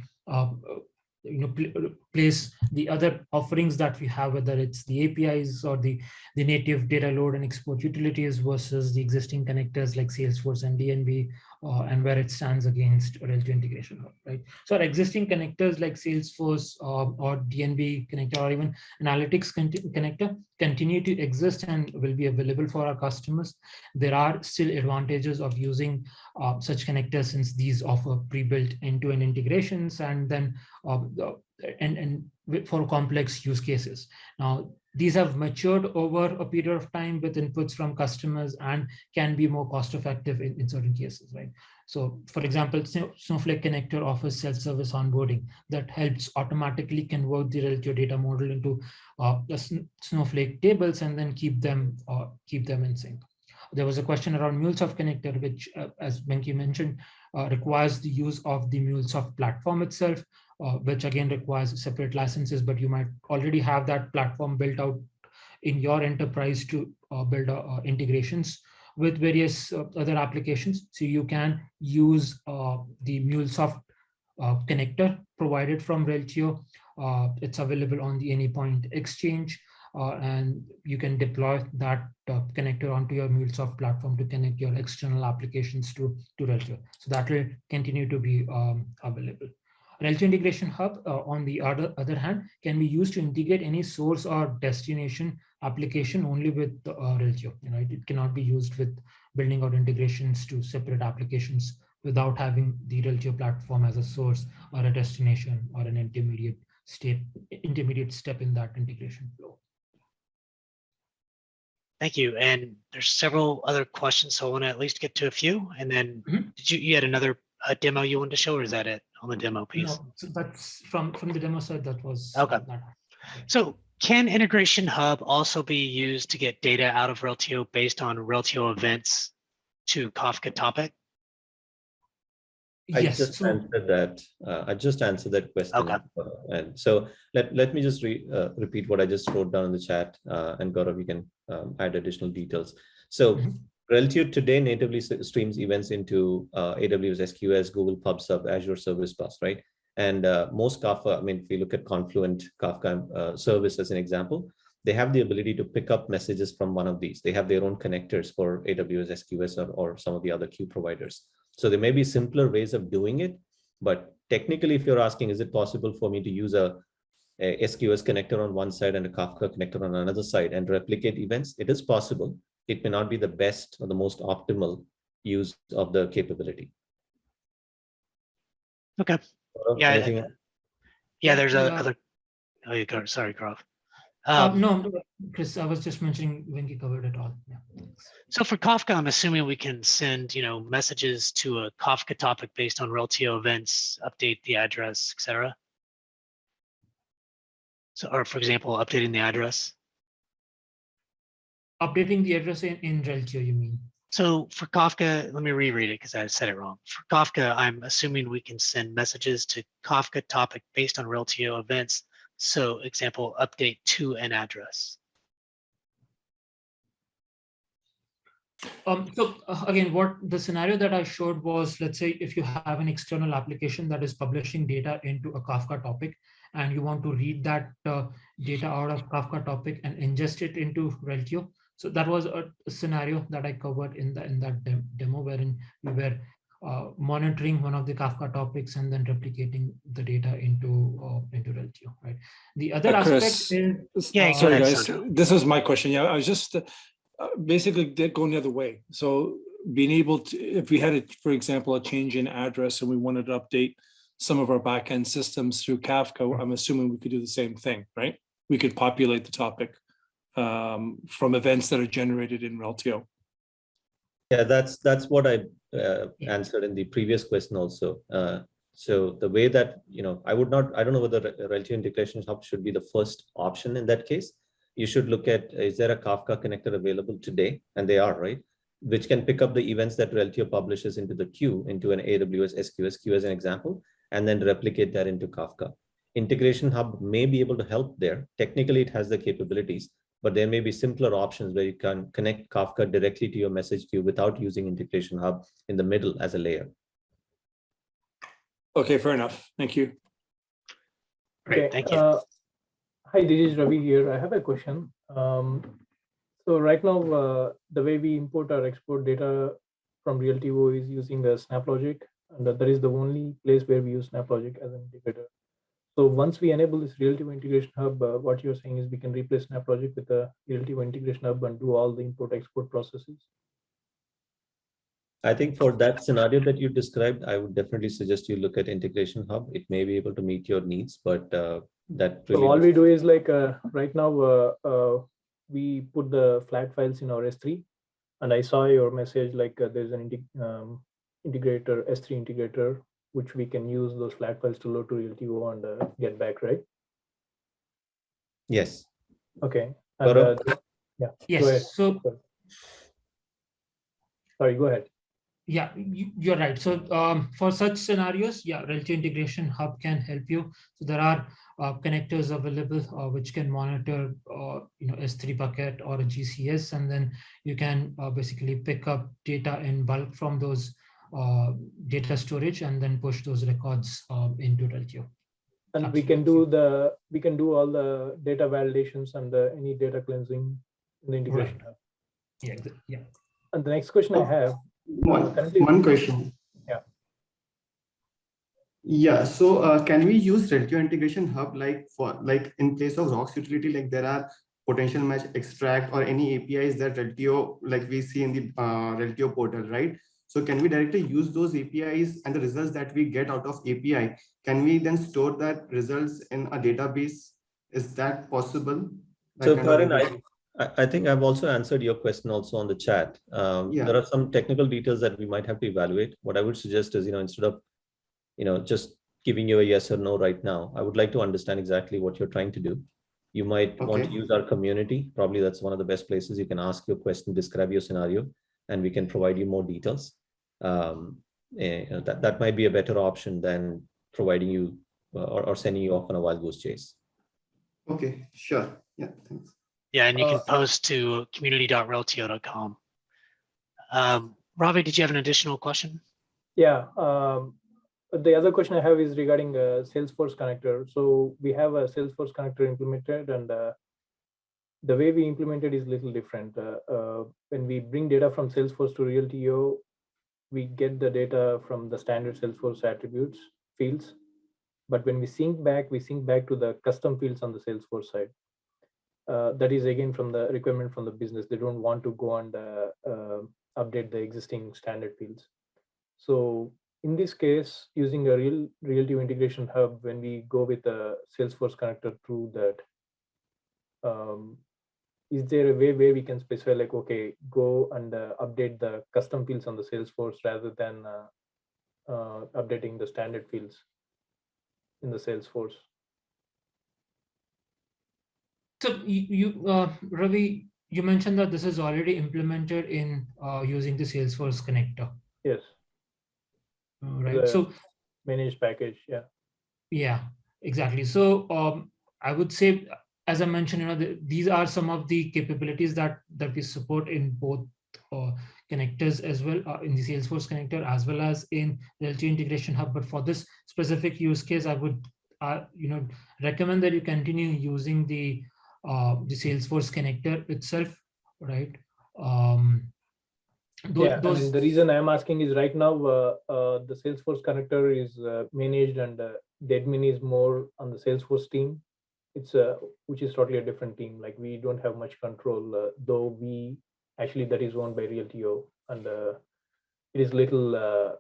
place the other offerings that we have, whether it's the APIs or the native data load and export utilities versus the existing connectors like Salesforce and DNB, and where it stands against Reltio Integration Hub, right? So our existing connectors like Salesforce or DNB connector or even Analytics connector continue to exist and will be available for our customers. There are still advantages of using such connectors, since these offer pre-built end-to-end integrations and then and for complex use cases. Now, these have matured over a period of time with inputs from customers and can be more cost effective in certain cases, right? So for example, Snowflake Connector offers self-service onboarding that helps automatically convert the Reltio data model into the Snowflake tables and then keep them in sync. There was a question around Mulesoft Connector, which, as Venki mentioned, requires the use of the Mulesoft platform itself, which again requires separate licenses, but you might already have that platform built out in your enterprise to build integrations with various other applications. So you can use the Mulesoft connector provided from Reltio. It's available on the Anypoint Exchange. And you can deploy that connector onto your Mulesoft platform to connect your external applications to Reltio. So that will continue to be available. Reltio Integration Hub, on the other hand, can be used to integrate any source or destination application only with Reltio. It cannot be used with building out integrations to separate applications without having the Reltio platform as a source or a destination or an intermediate step in that integration flow. Thank you. And there's several other questions, so I want to at least get to a few. And then did you had another demo you wanted to show, or is that it on the demo piece? No, so that's from the demo side. That was okay. So can Integration Hub also be used to get data out of Reltio based on Reltio events to Kafka topic? I just answered that. I just answered that question. Okay. And so let me just repeat what I just wrote down in the chat, and Gaurav, you can add additional details. So Reltio today natively streams events into AWS SQS, Google PubSub, Azure Service Bus, right? And most Kafka, I mean, if you look at Confluent Kafka service as an example, they have the ability to pick up messages from one of these. They have their own connectors for AWS SQS or some of the other queue providers. So there may be simpler ways of doing it, but technically, if you're asking, is it possible for me to use a SQS connector on one side and a Kafka connector on another side and replicate events? It is possible. It may not be the best or the most optimal use of the capability. Okay. Yeah. Yeah. There's other. Oh, you go. Sorry, Gaurav. No, Chris, I was just mentioning Venki covered it all. Yeah. So for Kafka, I'm assuming we can send, messages to a Kafka topic based on Reltio events, update the address, etc. So, or for example, updating the address. Updating the address in Reltio, you mean? So for Kafka, let me reread it because I said it wrong. For Kafka, I'm assuming we can send messages to Kafka topic based on Reltio events. So example, update to an address. So again, what the scenario that I showed was, let's say if you have an external application that is publishing data into a Kafka topic, and you want to read that data out of Kafka topic and ingest it into Reltio. So that was a scenario that I covered in that demo, wherein we were monitoring one of the Kafka topics and then replicating the data into Reltio, right? The other aspect Chris, is Yeah, go sorry ahead, guys, Sandro. this was my question. Yeah, I was just basically going the other way. So being able to, if we had, for example, a change in address and we wanted to update some of our backend systems through Kafka, I'm assuming we could do the same thing, right? We could populate the topic from events that are generated in Reltio. Yeah, that's what I answered in the previous question also. So the way that, I don't know whether Reltio Integration Hub should be the first option in that case. You should look at, is there a Kafka connector available today? And they are, right? Which can pick up the events that Reltio publishes into the queue, into an AWS SQS queue as an example, and then replicate that into Kafka. Integration Hub may be able to help there. Technically, it has the capabilities, but there may be simpler options where you can connect Kafka directly to your message queue without using Integration Hub in the middle as a layer. Okay, fair enough. Thank you. Great, thank you. Hi, this is Ravi here. I have a question. So right now, the way we import or export data from Reltio is using a SnapLogic, and that is the only place where we use SnapLogic as an integrator. So once we enable this Reltio Integration Hub, what you're saying is we can replace SnapLogic with the Reltio Integration Hub and do all the import-export processes. I think for that scenario that you described, I would definitely suggest you look at Integration Hub. It may be able to meet your needs, but that really. So all we do is like right now, we put the flat files in our S3, and I saw your message like there's an integrator, S3 integrator, which we can use those flat files to load to Reltio and get back, right? Yes. Okay. And, yeah. Yes. Go ahead. So sorry, go ahead. Yeah, you're right. So for such scenarios, yeah, Reltio Integration Hub can help you. So there are connectors available which can monitor, S3 bucket or a GCS, and then you can basically pick up data in bulk from those data storage and then push those records into Reltio. And Absolutely. we can do all the data validations and any data cleansing in the integration hub. Yeah. And the next question I have. One question. Yeah. Yeah. So can we use Reltio Integration Hub like in place of Rocks utility? Like there are potential match extract or any APIs that Reltio, like we see in the Reltio portal, right? So can we directly use those APIs and the results that we get out of API? Can we then store that results in a database? Is that possible? So Karan, I think I've also answered your question also on the chat. There are some technical details that we might have to evaluate. What I would suggest is, instead of, just giving you a yes or no right now, I would like to understand exactly what you're trying to do. You might want to use our community. Probably that's one of the best places. You can ask your question, describe your scenario, and we can provide you more details. That might be a better option than providing you or sending you off on a wild goose chase. Okay, sure. Yeah, thanks. Yeah, and you can post to community.reltio.com. Ravi, did you have an additional question? Yeah. The other question I have is regarding Salesforce Connector. So we have a Salesforce Connector implemented, and the way we implemented is a little different. When we bring data from Salesforce to Reltio, we get the data from the standard Salesforce attributes fields. But when we sync back to the custom fields on the Salesforce side. That is again from the requirement from the business. They don't want to go and update the existing standard fields. So in this case, using a Reltio Integration Hub, when we go with a Salesforce connector through that, is there a way where we can specify like, okay, go and update the custom fields on the Salesforce rather than updating the standard fields in the Salesforce? So Ravi, you mentioned that this is already implemented in using the Salesforce connector. Yes. Right. So managed package. Yeah. Yeah, exactly. So I would say, as I mentioned, these are some of the capabilities that we support in both connectors as well, in the Salesforce connector as well as in Reltio Integration Hub. But for this specific use case, I would recommend that you continue using the Salesforce connector itself, right? Yeah, I mean, the reason I'm asking is right now the Salesforce connector is managed and the admin is more on the Salesforce team. It's which is totally a different team. Like we don't have much control, though we actually that is owned by Reltio, and it is little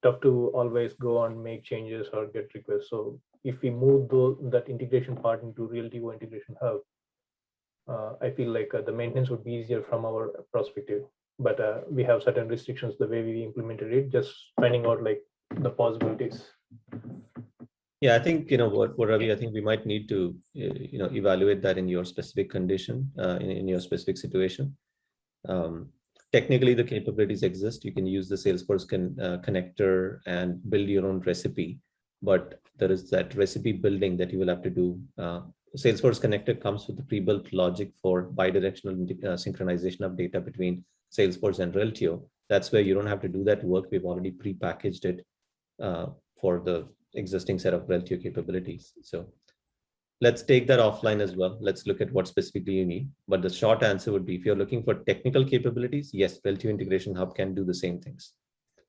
tough to always go and make changes or get requests. So if we move that integration part into Reltio Integration Hub, I feel like the maintenance would be easier from our perspective. But we have certain restrictions the way we implemented it, just finding out like the possibilities. Yeah, I think, what Ravi, I think we might need to, evaluate that in your specific condition, in your specific situation. Technically, the capabilities exist. You can use the Salesforce connector and build your own recipe, but there is that recipe building that you will have to do. Salesforce Connector comes with the pre-built logic for bidirectional synchronization of data between Salesforce and Reltio. That's where you don't have to do that work. We've already pre-packaged it for the existing set of Reltio capabilities. So let's take that offline as well. Let's look at what specifically you need. But the short answer would be, if you're looking for technical capabilities, yes, Reltio Integration Hub can do the same things,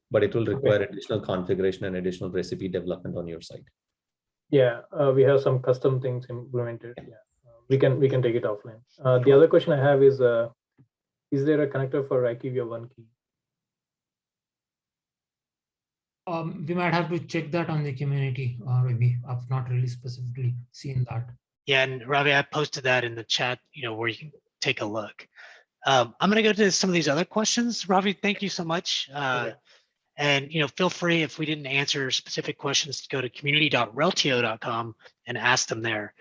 but it will require additional configuration and additional recipe development on your side. Yeah, we have some custom things implemented. Yeah, we can take it offline. The other question I have is there a connector for IQVIA 1 key? We might have to check that on the community. Maybe I've not really specifically seen that. Yeah, and Ravi, I posted that in the chat, where you can take a look. I'm going to go to some of these other questions. Ravi, thank you so much. Okay. And feel free, if we didn't answer specific questions, to go to community.reltio.com and ask them there.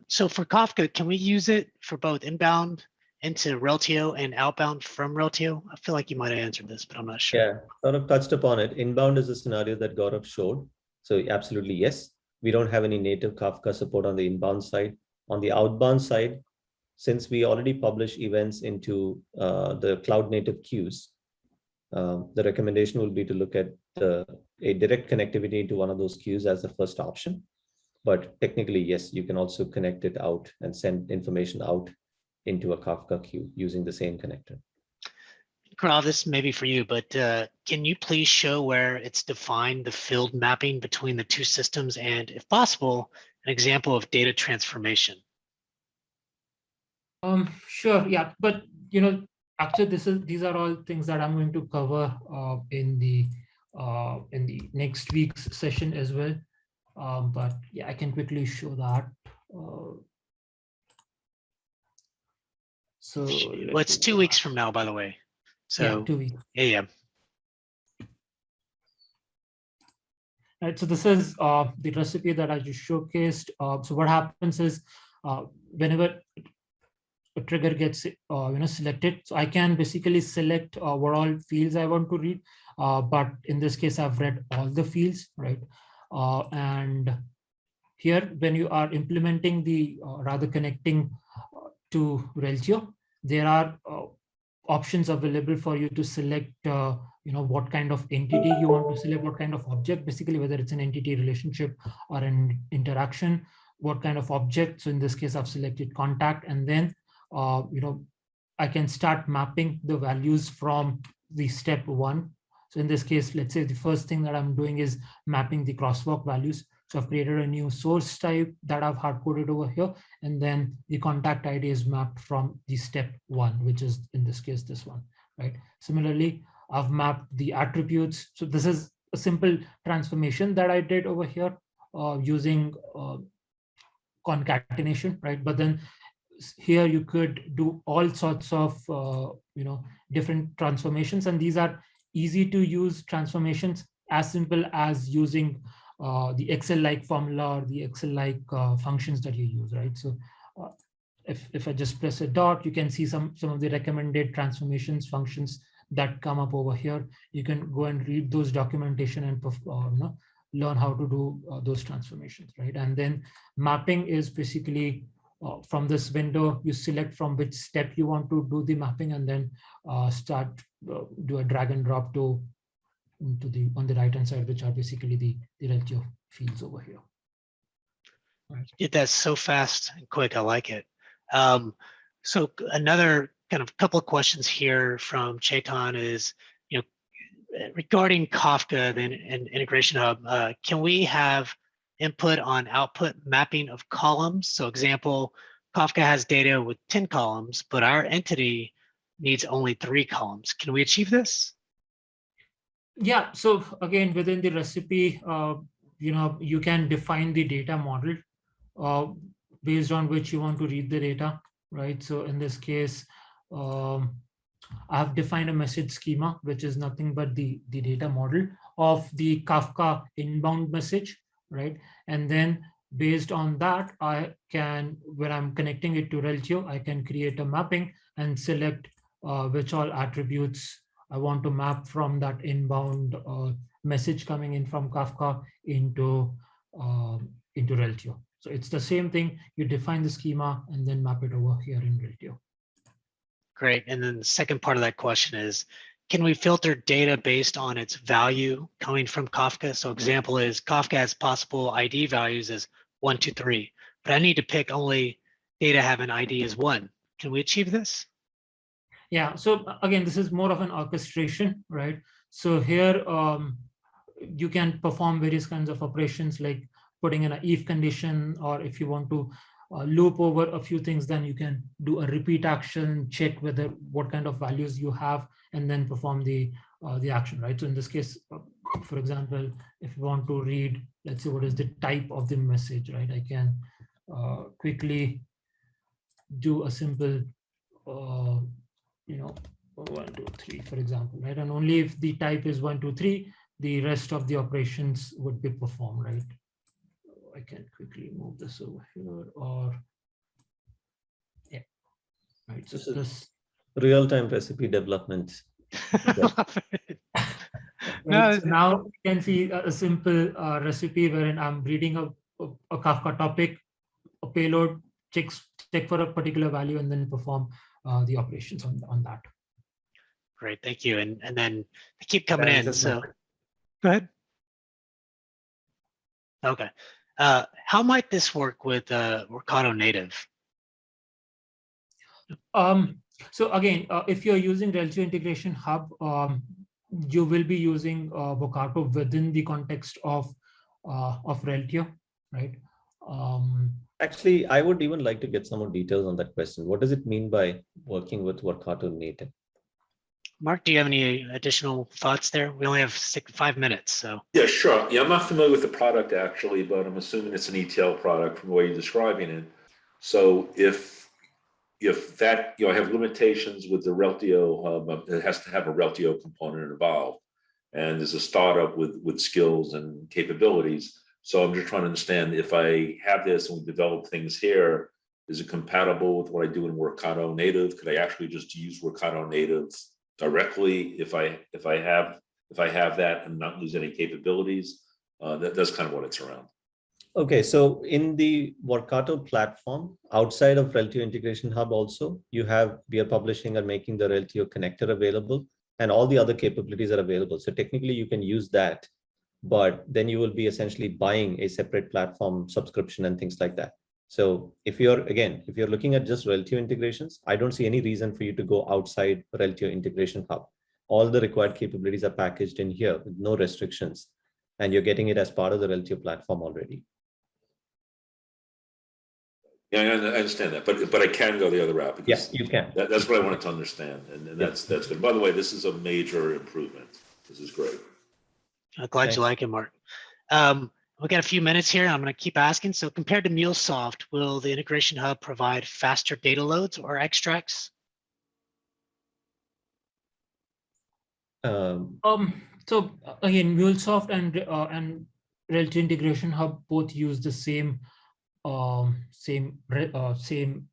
So for Kafka, can we use it for both inbound into Reltio and outbound from Reltio? I feel like you might have answered this, but I'm not sure. Yeah, Gaurav touched upon it. Inbound is a scenario that Gaurav showed. So absolutely, yes. We don't have any native Kafka support on the inbound side. On the outbound side, since we already publish events into the cloud native queues, the recommendation will be to look at a direct connectivity to one of those queues as the first option. But technically, yes, you can also connect it out and send information out into a Kafka queue using the same connector. Gaurav, this may be for you, but can you please show where it's defined the field mapping between the two systems, and if possible, an example of data transformation? Sure, yeah, but actually these are all things that I'm going to cover in the next week's session as well. But yeah, I can quickly show that. So well, it's 2 weeks from now, by the way. So yeah, 2 weeks. Yeah. Right, so this is the recipe that I just showcased. So what happens is whenever a trigger gets selected, so I can basically select what all fields I want to read, but in this case I've read all the fields, right? And here, when you are implementing the rather connecting to Reltio, there are options available for you to select what kind of entity you want to select, what kind of object, basically whether it's an entity relationship or an interaction, what kind of object. So in this case I've selected contact, and then I can start mapping the values from the step 1. So in this case, let's say the first thing that I'm doing is mapping the crosswalk values. So I've created a new source type that I've hard coded over here, and then the contact ID is mapped from the step 1, which is in this case this one, right? Similarly, I've mapped the attributes. So this is a simple transformation that I did over here using concatenation, right? But then here you could do all sorts of different transformations, and these are easy to use transformations, as simple as using the Excel-like formula or the Excel-like functions that you use, right? So if I just press a dot, you can see some of the recommended transformations functions that come up over here. You can go and read those documentation and learn how to do those transformations, right? And then mapping is basically from this window, you select from which step you want to do the mapping, and then do a drag and drop on the right hand side, which are basically the Reltio fields over here. Right. You did that so fast and quick. I like it. So another kind of couple of questions here from Chetan is, regarding Kafka and Integration Hub, can we have input on output mapping of columns? So example, Kafka has data with 10 columns, but our entity needs only 3 columns. Can we achieve this? Yeah, so again, within the recipe, you can define the data model based on which you want to read the data, right? So in this case, I've defined a message schema, which is nothing but the data model of the Kafka inbound message, right? And then based on that, I can, when I'm connecting it to Reltio, I can create a mapping and select which all attributes I want to map from that inbound message coming in from Kafka into Reltio. So it's the same thing. You define the schema and then map it over here in Reltio. Great. And then the second part of that question is, can we filter data based on its value coming from Kafka? So example is Kafka has possible ID values as 1, 2, 3, but I need to pick only data having ID as 1. Can we achieve this? Yeah, so again, this is more of an orchestration, right? So here you can perform various kinds of operations like putting in an if condition, or if you want to loop over a few things, then you can do a repeat action, check whether what kind of values you have, and then perform the action, right? So in this case, for example, if you want to read, let's say, what is the type of the message, right? I can quickly do a simple 1, 2, 3, for example, right? And only if the type is 1, 2, 3, the rest of the operations would be performed, right? I can quickly move this over here, or yeah, right. So this real-time recipe development. Right, so now you can see a simple recipe wherein I'm reading a Kafka topic, a payload, check for a particular value, and then perform the operations on that. Great, thank you. And then they keep coming in. So go ahead. Okay. How might this work with Workato native? So again, if you're using Reltio Integration Hub, you will be using Workato within the context of Reltio, right? Actually, I would even like to get some more details on that question. What does it mean by working with Workato native? Mark, do you have any additional thoughts there? We only have 5 minutes, so. Yeah, sure. Yeah, I'm not familiar with the product actually, but I'm assuming it's an ETL product from the way you're describing it. So if that, I have limitations with the Reltio Hub, it has to have a Reltio component involved. And there's a startup with skills and capabilities. So I'm just trying to understand, if I have this and we develop things here, is it compatible with what I do in Workato native? Could I actually just use Workato native directly if I have that and not lose any capabilities? That's kind of what it's around. Okay, so in the Workato platform, outside of Reltio Integration Hub also, we are publishing and making the Reltio connector available, and all the other capabilities are available. So technically you can use that, but then you will be essentially buying a separate platform subscription and things like that. So if you're looking at just Reltio integrations, I don't see any reason for you to go outside Reltio Integration Hub. All the required capabilities are packaged in here with no restrictions, and you're getting it as part of the Reltio platform already. Yeah, I understand that, but I can go the other route, because yes, you can. That's what I wanted to understand, and that's good. By the way, this is a major improvement. This is great. I'm glad you like it, Mark. We got a few minutes here. I'm going to keep asking. So compared to Mulesoft, will the Integration Hub provide faster data loads or extracts? So again, Mulesoft and Reltio Integration Hub both use the same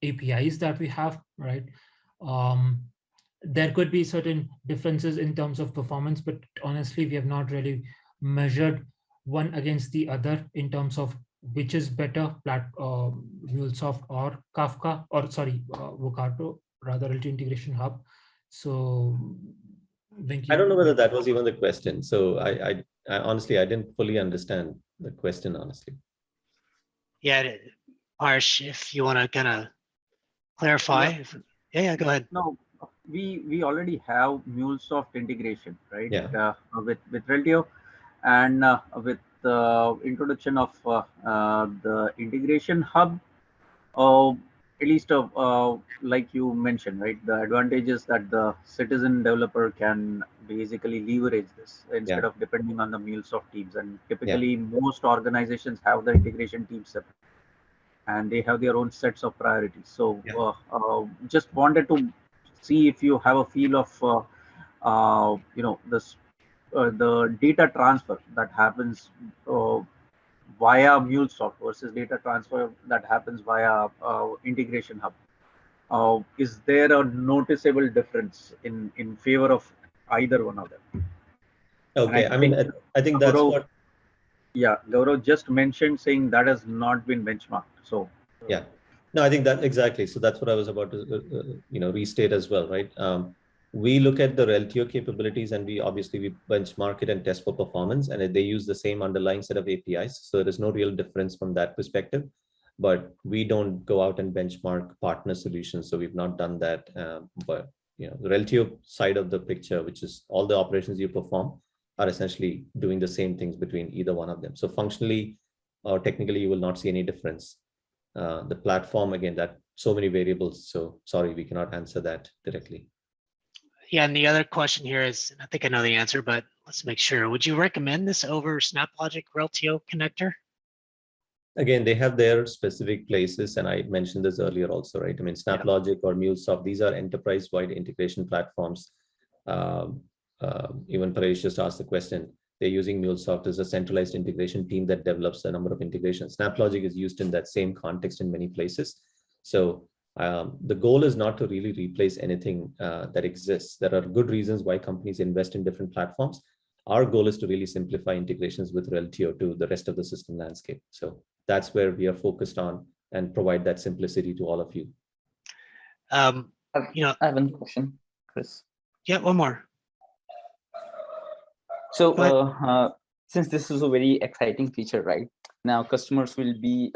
APIs that we have, right? There could be certain differences in terms of performance, but honestly, we have not really measured one against the other in terms of which is better, Mulesoft or Kafka, or sorry, Workato, rather Reltio Integration Hub. So I don't know whether that was even the question. So I honestly, I didn't fully understand the question, honestly. Yeah, Harsh, if you want to kind of clarify? Yeah, go ahead. No, we already have Mulesoft integration, right? Yeah. With Reltio, and with the introduction of the integration hub, at least like you mentioned, right? The advantages that the citizen developer can basically leverage this instead of depending on the Mulesoft teams. And typically, most organizations have the integration teams separate, and they have their own sets of priorities. So just wanted to see if you have a feel of this the data transfer that happens via Mulesoft versus data transfer that happens via integration hub. Is there a noticeable difference in favor of either one of them? Okay, I think that's Gaurav, what. Yeah, Gaurav just mentioned, saying that has not been benchmarked. So yeah, no, I think that exactly. So that's what I was about to restate as well, right? We look at the Reltio capabilities, and we benchmark it and test for performance, and they use the same underlying set of APIs. So there is no real difference from that perspective, but we don't go out and benchmark partner solutions. So we've not done that. But the Reltio side of the picture, which is all the operations you perform, are essentially doing the same things between either one of them. So functionally or technically, you will not see any difference. The platform, again, that so many variables. So sorry, we cannot answer that directly. Yeah, and the other question here is, I think I know the answer, but let's make sure. Would you recommend this over SnapLogic Reltio Connector? Again, they have their specific places, and I mentioned this earlier also, right? I mean, SnapLogic or Mulesoft, these are enterprise-wide integration platforms. Even Paresh just asked the question. They're using Mulesoft as a centralized integration team that develops a number of integrations. SnapLogic is used in that same context in many places. So the goal is not to really replace anything that exists. There are good reasons why companies invest in different platforms. Our goal is to really simplify integrations with Reltio to the rest of the system landscape. So that's where we are focused on and provide that simplicity to all of you. I have one question, Chris. Yeah, one more. So since this is a very exciting feature, right? Now customers will be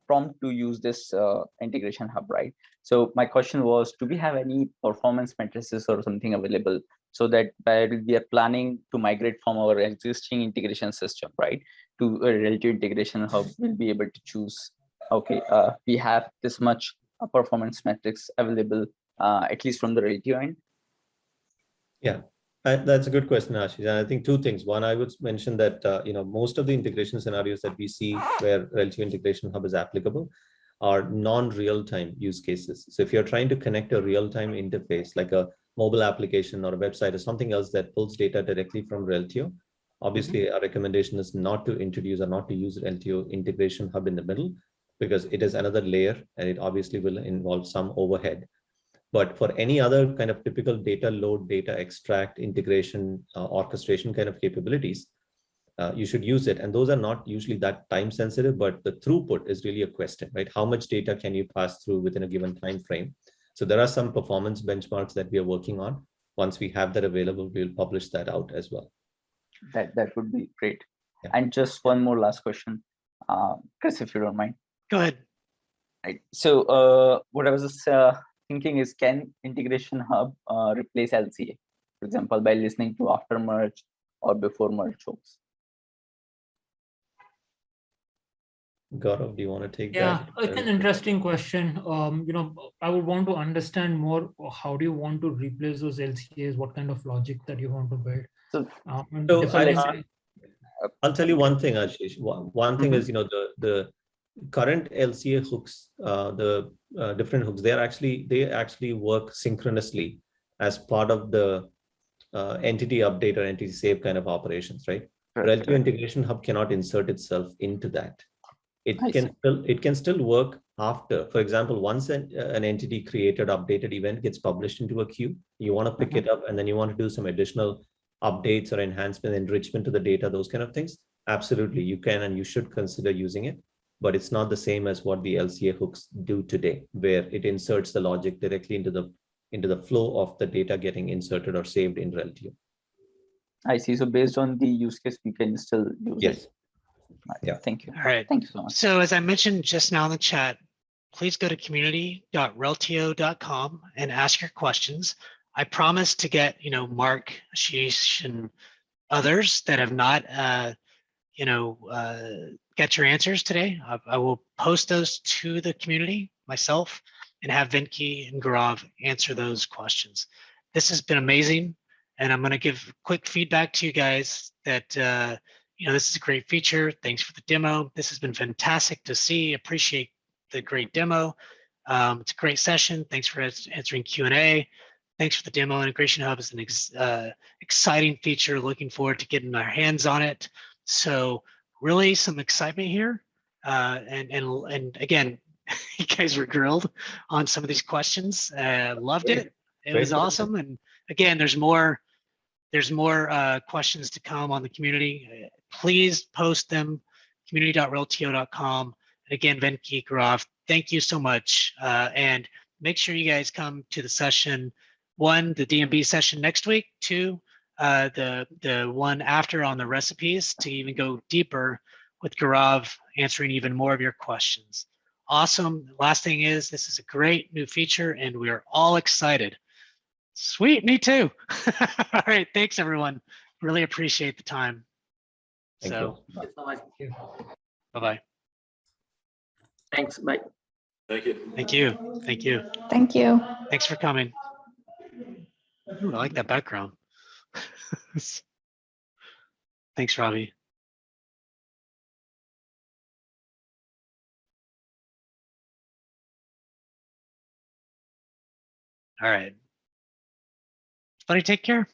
prompt to use this integration hub, right? So my question was, do we have any performance matrices or something available so that while we are planning to migrate from our existing integration system, right, to a Reltio Integration Hub, we'll be able to choose, okay, we have this much performance metrics available, at least from the Reltio end? Yeah. That's a good question, Ashish. And I think two things. One, I would mention that most of the integration scenarios that we see where Reltio Integration Hub is applicable are non-real-time use cases. So if you're trying to connect a real-time interface, like a mobile application or a website or something else that pulls data directly from Reltio, obviously our recommendation is not to introduce or not to use Reltio Integration Hub in the middle, because it is another layer and it obviously will involve some overhead. But for any other kind of typical data load, data extract, integration, orchestration kind of capabilities, you should use it. And those are not usually that time sensitive, but the throughput is really a question, right? How much data can you pass through within a given time frame? So there are some performance benchmarks that we are working on. Once we have that available, we'll publish that out as well. That would be great. Yeah. And just one more last question, Chris, if you don't mind. Go ahead. Right. So what I was just thinking is, can Integration Hub replace LCA, for example, by listening to after merge or before merge hooks? Gaurav, do you want to take that? Yeah, it's an interesting question. I would want to understand more. How do you want to replace those LCAs? What kind of logic that you want to build? So I'll tell you one thing, Ashish. One thing is, the current LCA hooks, the different hooks, they actually work synchronously as part of the entity update or entity save kind of operations, right? Reltio Integration Hub cannot insert itself into that. It can still work after. For example, once an entity created, updated event gets published into a queue, you want to pick it up and then you want to do some additional updates or enhancement, enrichment to the data, those kind of things. Absolutely, you can and you should consider using it. But it's not the same as what the LCA hooks do today, where it inserts the logic directly into the flow of the data getting inserted or saved in Reltio. I see. So based on the use case, we can still use it. Yes. Right. Yeah. Thank you. All right. Thank you so much. So as I mentioned just now in the chat, please go to community.reltio.com and ask your questions. I promise to get, Mark, Ashish, and others that have not, get your answers today. I will post those to the community myself and have Venki and Gaurav answer those questions. This has been amazing. And I'm going to give quick feedback to you guys that, this is a great feature. Thanks for the demo. This has been fantastic to see. Appreciate the great demo. It's a great session. Thanks for answering Q&A. Thanks for the demo. Integration Hub is an exciting feature. Looking forward to getting our hands on it. So really some excitement here. And again, you guys were grilled on some of these questions. Loved it. It was awesome. And again, there's more questions to come on the community. Please post them, community.reltio.com. And again, Venki, Gaurav, thank you so much. And make sure you guys come to the session, 1, the DMB session next week, 2, the one after on the recipes to even go deeper with Gaurav answering even more of your questions. Awesome. Last thing is, this is a great new feature and we are all excited. Sweet, me too. All right, thanks everyone. Really appreciate the time. Thank you. Thank you so much. Bye-bye. Thanks. Bye. Thank you. Thank you. Thank you. Thank you. Thanks for coming. Ooh, I like that background. Thanks, Robbie. All right. Buddy, take care.